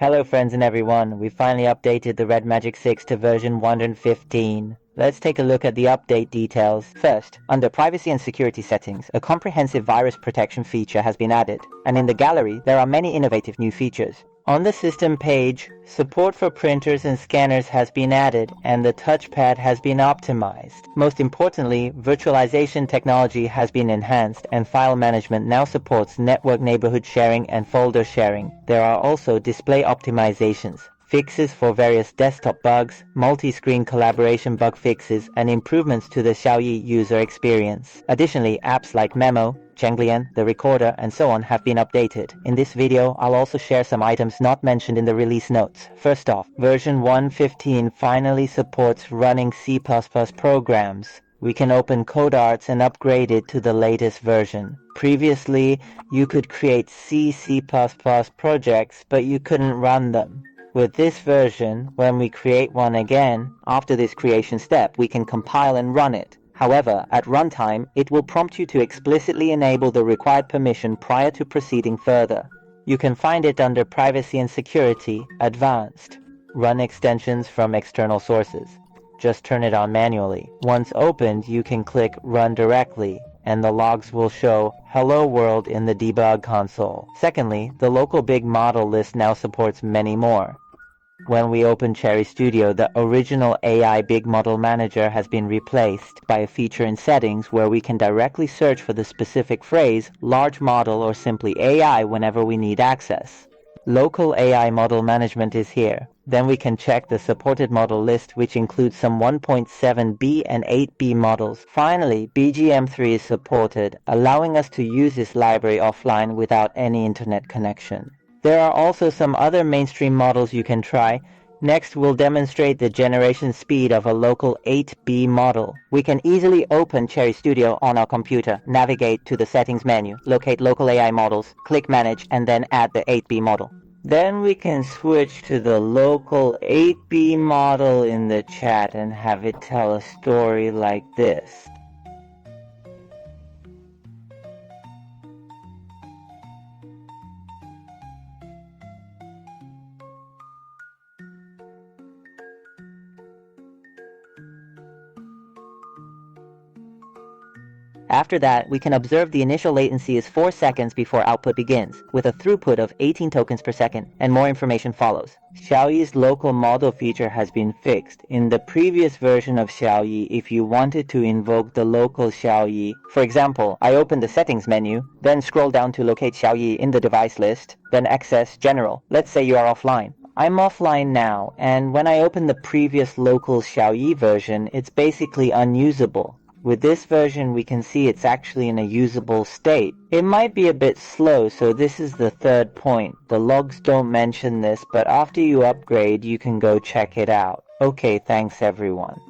Hello friends and everyone, we finally updated the Red Magic 6 to version 115. Let's take a look at the update details. First, under Privacy and Security settings, a comprehensive virus protection feature has been added, and in the gallery there are many innovative new features. On the system page, support for printers and scanners has been added, and the touchpad has been optimized. Most importantly, virtualization technology has been enhanced, and file management now supports network neighborhood sharing and folder sharing. There are also display optimizations, fixes for various desktop bugs, multi-screen collaboration bug fixes, and improvements to the Xiaoyi user experience. Additionally, apps like Memo, Zhenglian, the recorder, and so on have been updated. In this video, I'll also share some items not mentioned in the release notes. First off, version 115 finally supports running C++ programs. We can open CodeArts and upgrade it to the latest version. Previously, you could create C++ projects, but you couldn't run them. With this version, when we create one again, after this creation step, we can compile and run it. However, at runtime, it will prompt you to explicitly enable the required permission prior to proceeding further. You can find it under Privacy and Security, Advanced. Run extensions from external sources. Just turn it on manually. Once opened, you can click Run directly, and the logs will show Hello World in the debug console. Secondly, the local big model list now supports many more. When we open Cherry Studio, the original AI Big Model Manager has been replaced by a feature in settings where we can directly search for the specific phrase, large model, or simply AI whenever we need access. Local AI model management is here. Then we can check the supported model list, which includes some 1.7b and 8b models. Finally, BGM3 is supported, allowing us to use this library offline without any internet connection. There are also some other mainstream models you can try. Next, we'll demonstrate the generation speed of a local 8b model. We can easily open Cherry Studio on our computer, navigate to the settings menu, locate local AI models, click manage, and then add the 8b model. Then we can switch to the local 8b model in the chat and have it tell a story like this. After that, we can observe the initial latency is 4 seconds before output begins, with a throughput of 18 tokens per second, and more information follows. Xiaoyi's local model feature has been fixed. In the previous version of Xiaoyi, if you wanted to invoke the local Xiaoyi, for example, I open the settings menu, then scroll down to locate Xiaoyi in the device list, then access General. Let's say you are offline. I'm offline now, and when I open the previous local Xiaoyi version, it's basically unusable. With this version, we can see it's actually in a usable state. It might be a bit slow, so this is the third point. The logs don't mention this, but after you upgrade, you can go check it out. Okay, thanks everyone.